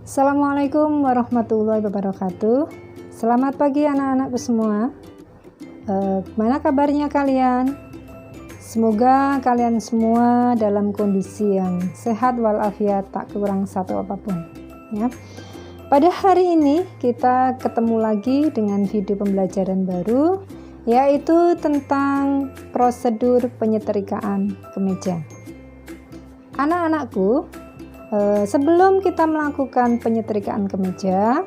Assalamualaikum warahmatullahi wabarakatuh. Selamat pagi anak-anakku semua. Gimana kabarnya kalian? Semoga kalian semua dalam kondisi yang sehat walafiat, tak kurang satu apapun ya. Pada hari ini kita ketemu lagi dengan video pembelajaran baru, yaitu tentang prosedur penyetrikaan kemeja. Anak-anakku, sebelum kita melakukan penyetrikaan kemeja,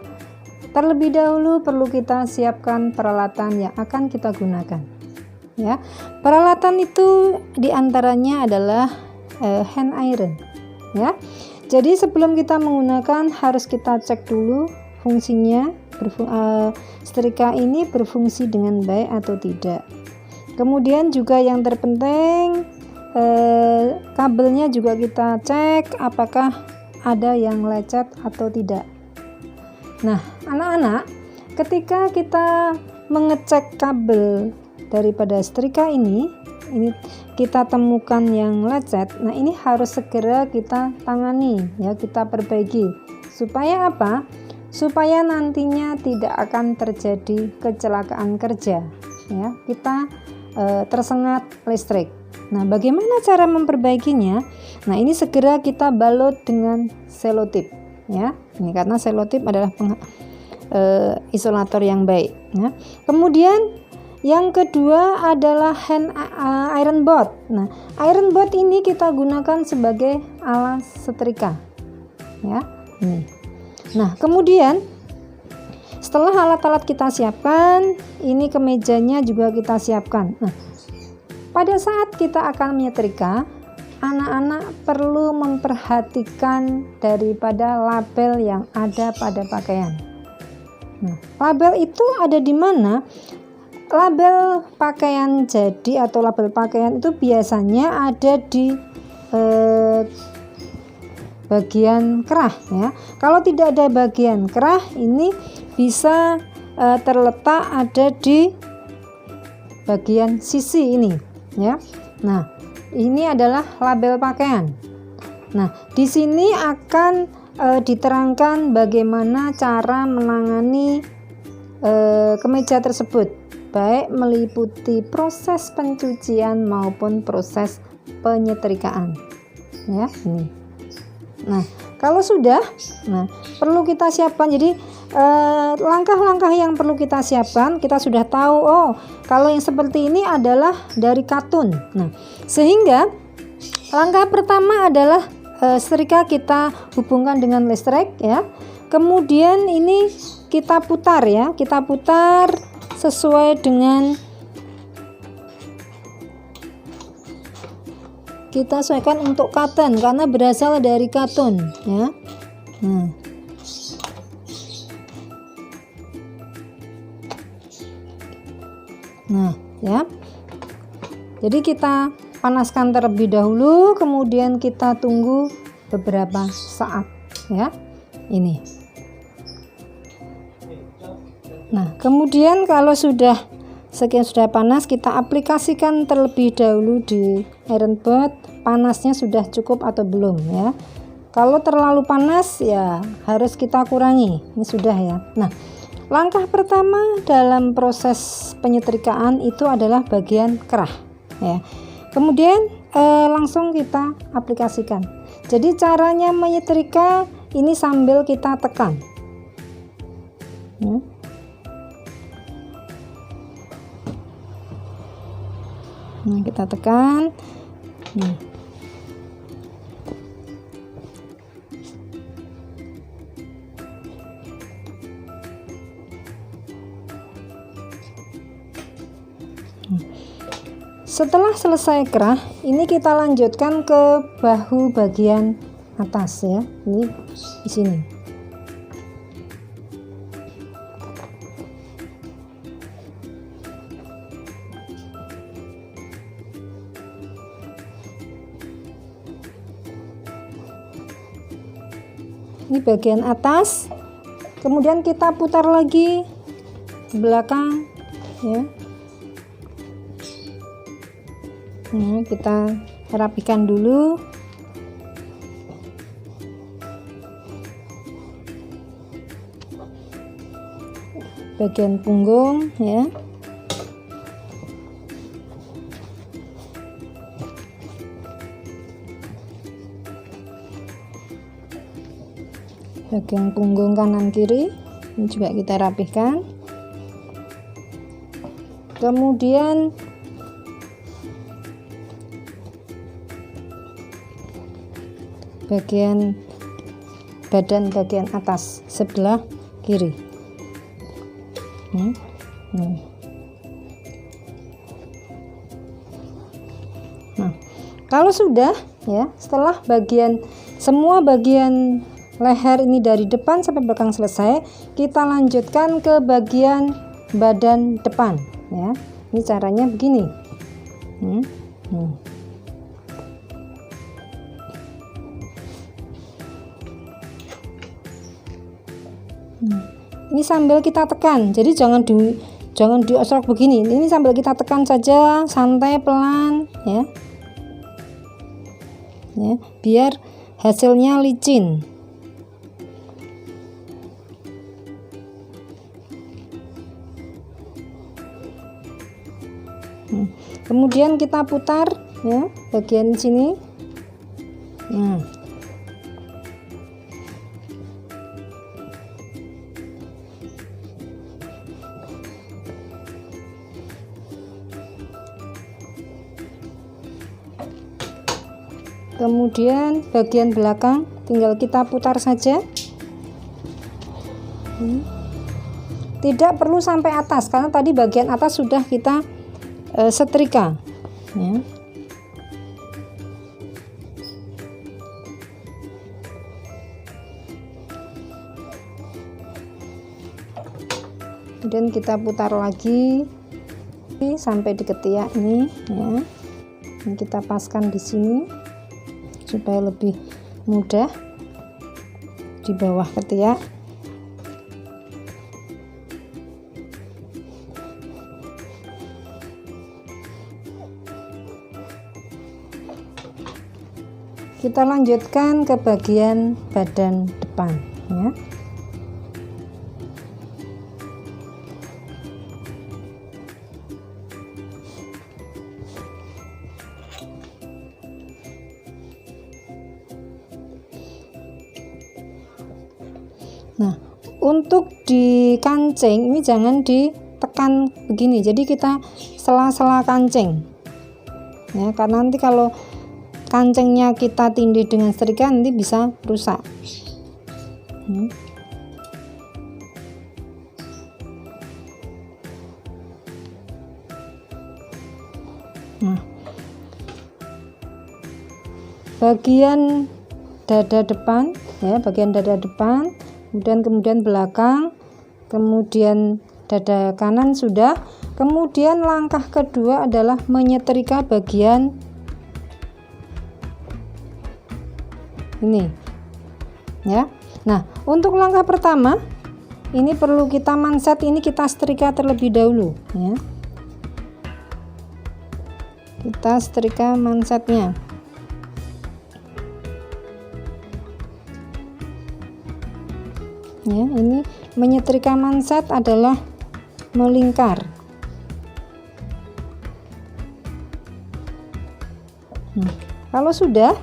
terlebih dahulu perlu kita siapkan peralatan yang akan kita gunakan. Ya, peralatan itu diantaranya adalah hand iron. Ya, jadi sebelum kita menggunakan harus kita cek dulu fungsinya, setrika ini berfungsi dengan baik atau tidak. Kemudian juga yang terpenting, kabelnya juga kita cek apakah ada yang lecet atau tidak. Nah, anak-anak, ketika kita mengecek kabel daripada setrika ini kita temukan yang lecet. Nah, ini harus segera kita tangani ya, kita perbaiki. Supaya apa? Supaya nantinya tidak akan terjadi kecelakaan kerja ya. Kita tersengat listrik. Nah, bagaimana cara memperbaikinya? Nah, ini segera kita balut dengan selotip ya. Ini karena selotip adalah isolator yang baik ya. Kemudian yang kedua adalah hand iron board. Nah, iron board ini kita gunakan sebagai alas setrika ya. Nah, kemudian setelah alat-alat kita siapkan, ini kemejanya juga kita siapkan. Nah, pada saat kita akan menyetrika, anak-anak perlu memperhatikan daripada label yang ada pada pakaian. Nah, label itu ada di mana? Label pakaian jadi atau label pakaian itu biasanya ada di bagian kerah ya. Kalau tidak ada bagian kerah, ini bisa terletak ada di bagian sisi ini ya. Nah, ini adalah label pakaian. Nah, di sini akan diterangkan bagaimana cara menangani kemeja tersebut, baik meliputi proses pencucian maupun proses penyetrikaan ya. Ini. Nah, kalau sudah, perlu kita siapkan. Jadi langkah-langkah yang perlu kita siapkan, kita sudah tahu. Oh, kalau yang seperti ini adalah dari katun. Nah, sehingga langkah pertama adalah setrika kita hubungkan dengan listrik ya. Kemudian ini kita putar ya, kita putar sesuai dengan kita sesuaikan untuk katun karena berasal dari katun ya. Nah ya, jadi kita panaskan terlebih dahulu, kemudian kita tunggu beberapa saat ya. Ini. Nah, kemudian kalau sudah panas, kita aplikasikan terlebih dahulu di iron board. Panasnya sudah cukup atau belum ya. Kalau terlalu panas ya harus kita kurangi. Ini sudah ya. Nah, langkah pertama dalam proses penyetrikaan itu adalah bagian kerah ya. Kemudian langsung kita aplikasikan. Jadi caranya menyetrika ini sambil kita tekan ya. Nah, kita tekan. Setelah selesai kerah, ini kita lanjutkan ke bahu bagian atas ya. Ini di sini. Ini bagian atas. Kemudian kita putar lagi ke belakang ya. Nah, kita rapikan dulu. bagian punggung ya. Bagian punggung kanan kiri ini juga kita rapihkan. Kemudian bagian badan bagian atas sebelah kiri. Nah, kalau sudah ya, setelah semua bagian leher ini dari depan sampai belakang selesai, kita lanjutkan ke bagian badan depan ya. Ini caranya begini. Ini sambil kita tekan, jadi jangan diosrok begini. Ini sambil kita tekan saja, santai, pelan ya, biar hasilnya licin. Kemudian kita putar ya bagian sini. Kemudian bagian belakang tinggal kita putar saja. Tidak perlu sampai atas karena tadi bagian atas sudah kita setrika ya. Kemudian kita putar lagi sampai di ketiak ini ya. Ini kita paskan di sini supaya lebih mudah di bawah ketiak. Kita lanjutkan ke bagian badan depan ya. Nah, untuk di kancing ini jangan ditekan begini, jadi kita sela-sela kancing ya, karena nanti kalau kancingnya kita tindih dengan setrika nanti bisa rusak. Nah, bagian dada depan ya, bagian dada depan, kemudian belakang, kemudian dada kanan sudah. Kemudian langkah kedua adalah menyetrika bagian ini ya. Nah, untuk langkah pertama ini perlu kita manset, ini kita setrika terlebih dahulu ya. Kita setrika mansetnya. Ya, ini menyetrika manset adalah melingkar. Kalau sudah,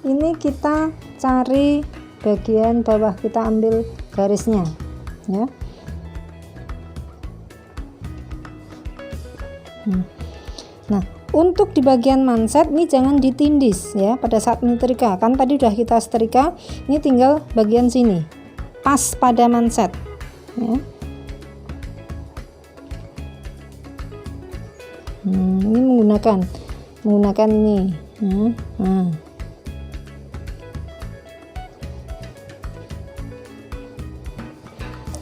ini kita cari bagian bawah, kita ambil garisnya ya. Nah, untuk di bagian manset ini jangan ditindis ya pada saat menyetrika, kan tadi udah kita setrika, ini tinggal bagian sini pas pada manset ya. Ini menggunakan ini ya.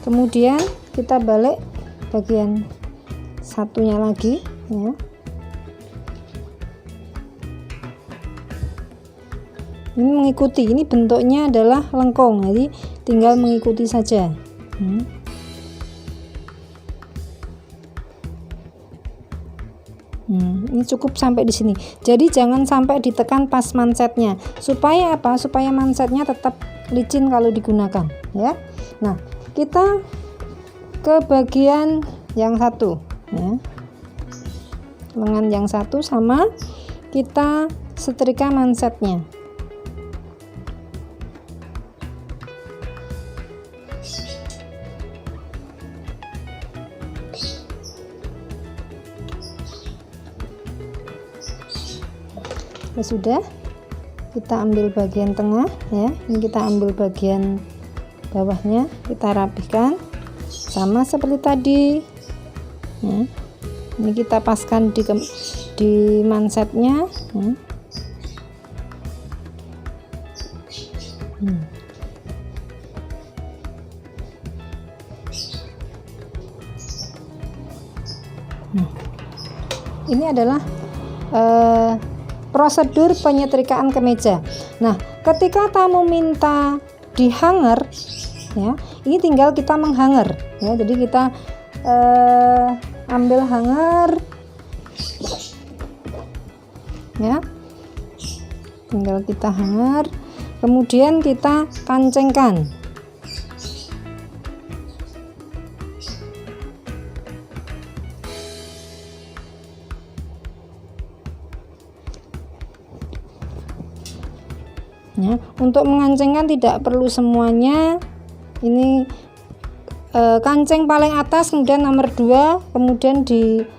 Kemudian kita balik bagian satunya lagi ya. Ini mengikuti, ini bentuknya adalah lengkung, jadi tinggal mengikuti saja. Ini cukup sampai di sini. Jadi jangan sampai ditekan pas mansetnya. Supaya apa? Supaya mansetnya tetap licin kalau digunakan, ya. Nah, kita ke bagian yang satu ya. Lengan yang satu sama kita setrika mansetnya. Sudah, kita ambil bagian tengah ya. Ini kita ambil bagian bawahnya, kita rapihkan sama seperti tadi ya. Ini kita paskan di mansetnya ya. Nah, ini adalah prosedur penyetrikaan kemeja. Nah, ketika tamu minta dihanger ya, ini tinggal kita menghanger ya. Jadi kita ambil hanger ya, tinggal kita hanger, kemudian kita kancengkan. Ya, untuk mengancengkan tidak perlu semuanya. Ini kanceng paling atas, kemudian nomor 2, kemudian dikasih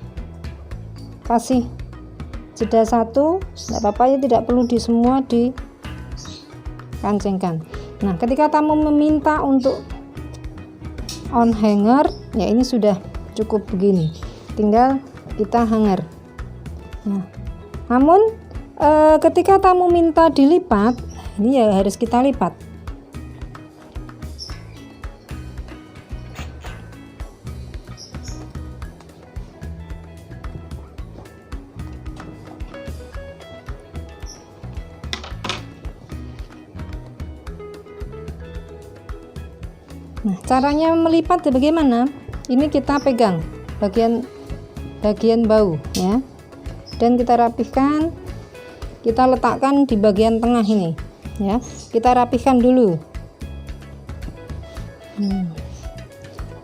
jeda 1, tidak apa-apa ya, tidak perlu di semua dikancengkan. Nah, ketika tamu meminta untuk on hanger ya, ini sudah cukup begini, tinggal kita hanger. Nah, namun ketika tamu minta dilipat, ini ya harus kita lipat. Nah, caranya melipat bagaimana? Ini kita pegang bagian bau ya, dan kita rapihkan, kita letakkan di bagian tengah ini ya, kita rapihkan dulu.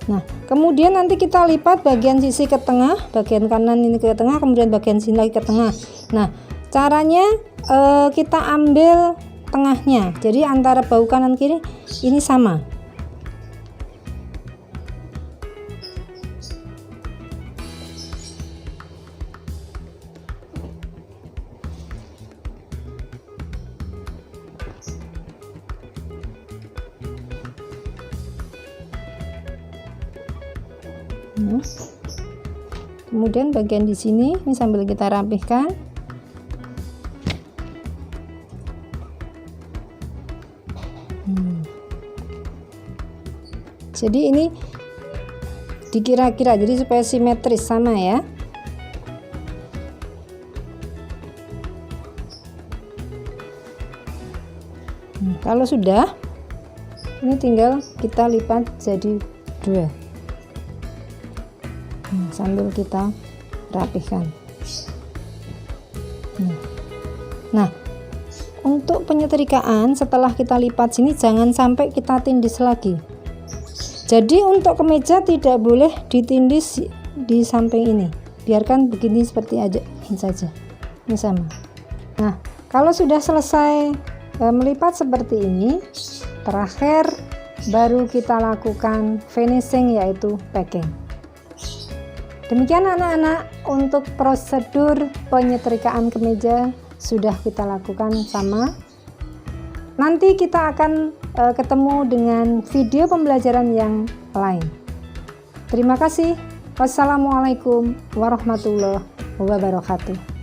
Nah, kemudian nanti kita lipat bagian sisi ke tengah, bagian kanan ini ke tengah, kemudian bagian sini lagi ke tengah. Nah, caranya kita ambil tengahnya, jadi antara bau kanan kiri ini sama. Kemudian bagian di sini ini sambil kita rapihkan. Jadi ini dikira-kira, jadi supaya simetris sama ya. Kalau sudah, ini tinggal kita lipat jadi 2. Sambil kita rapihkan. Nah, untuk penyetrikaan setelah kita lipat sini jangan sampai kita tindis lagi. Jadi untuk kemeja tidak boleh ditindis di samping ini, biarkan begini seperti aja ini saja, ini sama. Nah, kalau sudah selesai melipat seperti ini, terakhir baru kita lakukan finishing, yaitu packing. Demikian anak-anak, untuk prosedur penyetrikaan kemeja sudah kita lakukan sama. Nanti kita akan ketemu dengan video pembelajaran yang lain. Terima kasih. Wassalamualaikum warahmatullahi wabarakatuh.